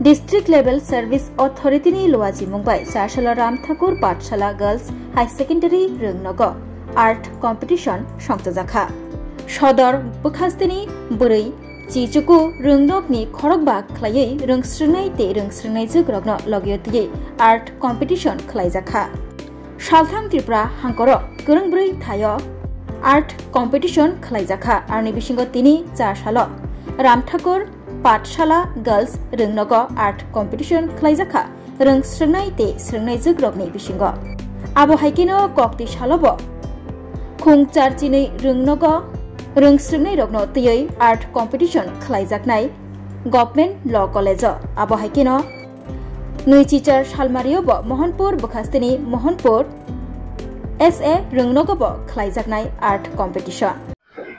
District level service authority नि लवाजी Mumbai चारशाला Ram Thakur Pathshala girls high secondary रोंगनग art competition संतजाखा सदर बखास्तिनि बुरै चिचुकु रोंनगनि खरगबा खलायै रोंस्रोंनाय ते रोंस्रोंनाय जोग्रगनो लगियतियै आर्ट कम्पिटिशन खलायजाखा सालथां त्रिपुरा हांकर गोरोंब्रै थायो आर्ट कम्पिटिशन खलायजाखा आरनि बिसिंग तिनि चारशाला राम ठाकुर पाठशाला गर्ल्स रोंनग आर्ट कम्पिटिशन खलायजाखा रोंस्रोंनाय ते स्रोंनाय जोग्रगनि बिसिंग आबो हाइकेनो कक्ति सालब खुं चारचिनै रोंनग रोंस्रोंनाय रगनो तयै आर्ट कम्पिटिशन खलायजाकनाय गभर्नमेंट ल कलेज आबो हाइकेनो नुइचिचार सालमारियाव मोहनपुर बखास्तिनि मोहनपुर एसए रोंनगब खलायजाकनाय art competition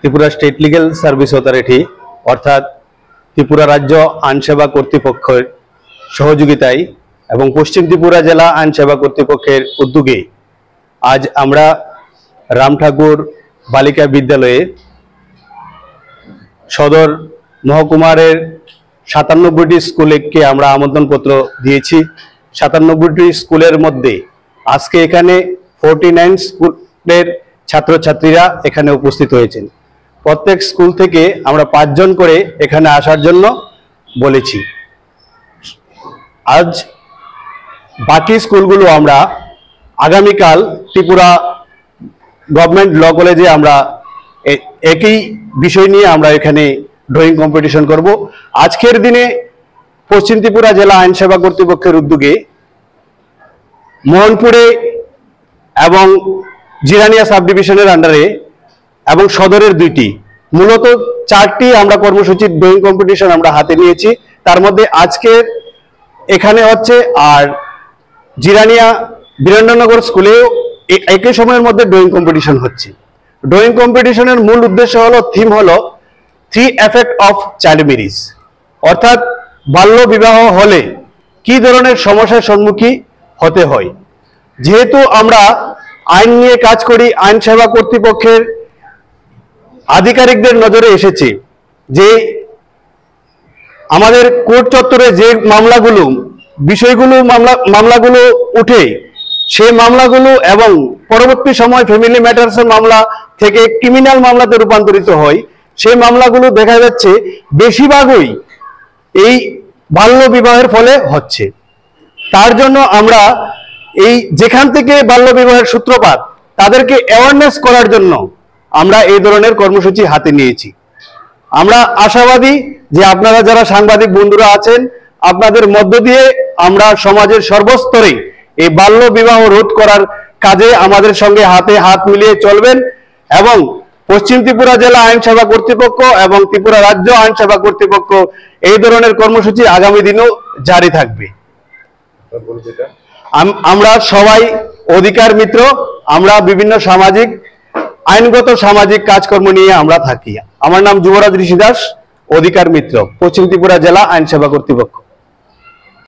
Tripura state legal service authority अर्थात त्रिपुरा राज्य आईन सेवा कर्तृपक्षের সহযোগিতায় এবং পশ্চিম ত্রিপুরা জেলা আইন সেবা কর্তৃপক্ষের উদ্যোগে আজ আমরা রাম ঠাকুর বালিকা বিদ্যালয়ে সদর মহকুমার ৯৭টি স্কুলকে আমরা আমন্ত্রণপত্র দিয়েছি। ৯৭টি স্কুলের মধ্যে আজকে এখানে 49 স্কুলের ছাত্রছাত্রীরা এখানে উপস্থিত হয়েছেন। প্রত্যেক স্কুল থেকে আমরা ৫ জন করে এখানে আসার জন্য বলেছি। আজ বাকি স্কুলগুলো আমরা আগামীকাল ত্রিপুরা গভর্নমেন্ট ল কলেজে আমরা একই বিষয় নিয়ে আমরা এখানে ড্রয়িং কম্পিটিশন করব। আজকের দিনে পশ্চিম ত্রিপুরা জেলা আইন সেবা কর্তৃপক্ষের উদ্যোগে মোহনপুরে এবং জিরানিয়া সাব ডিভিশনের আন্ডারে এবং সদরের ২টি মূলত ৪টি আমরা কর্মসূচির ড্রয়িং কম্পিটিশন আমরা হাতে নিয়েছি। তার মধ্যে আজকে এখানে হচ্ছে আর জিরানিয়া বীরেন্দ্রনগর স্কুলেও একই সময়ের মধ্যে ড্রয়িং কম্পিটিশন হচ্ছে। ড্রয়িং কম্পিটিশনের মূল উদ্দেশ্য হলো থিম হলো 3 এফেক্ট অফ চাইল্ড ম্যারেজ অর্থাৎ বাল্য বিবাহ হলে কি ধরনের সমস্যার সম্মুখীন হতে হয়। যেহেতু আমরা আইন নিয়ে কাজ করি, আইন সেবা কর্তৃপক্ষের আধিকারিকদের নজরে এসেছে যে আমাদের কোর্ট চত্বরে যে মামলাগুলো উঠে সেই মামলাগুলো এবং পরবর্তী সময় ফ্যামিলি ম্যাটার্সের মামলা থেকে ক্রিমিনাল মামলাতে রূপান্তরিত হয়। সেই মামলাগুলো দেখা যাচ্ছে বেশিরভাগই এই বাল্য বিবাহের ফলে হচ্ছে। তার জন্য আমরা এই যেখান থেকে বাল্য বিবাহের সূত্রপাত তাদেরকে অ্যাওয়ারনেস করার জন্য আমরা এই ধরনের কর্মসূচি হাতে নিয়েছি। আমরা আশাবাদী যে আপনারা যারা সাংবাদিক বন্ধুরা আছেন আপনাদের মধ্য দিয়ে আমরা সমাজের সর্বস্তরে এই বাল্য বিবাহ রোধ করার কাজে আমাদের সঙ্গে হাতে হাত মিলিয়ে চলবেন এবং পশ্চিম ত্রিপুরা জেলা আইন সেবা কর্তৃপক্ষ এবং ত্রিপুরা রাজ্য আইন সেবা কর্তৃপক্ষ এই ধরনের কর্মসূচি আগামী দিনেও জারি থাকবে। আমরা সবাই অধিকার মিত্র, আমরা বিভিন্ন সামাজিক আইনগত সামাজিক কাজকর্ম নিয়ে আমরা থাকি। আমার নাম যুবরাজ ঋষি দাস, অধিকার মিত্র, পশ্চিম ত্রিপুরা জেলা আইন সেবা কর্তৃপক্ষ।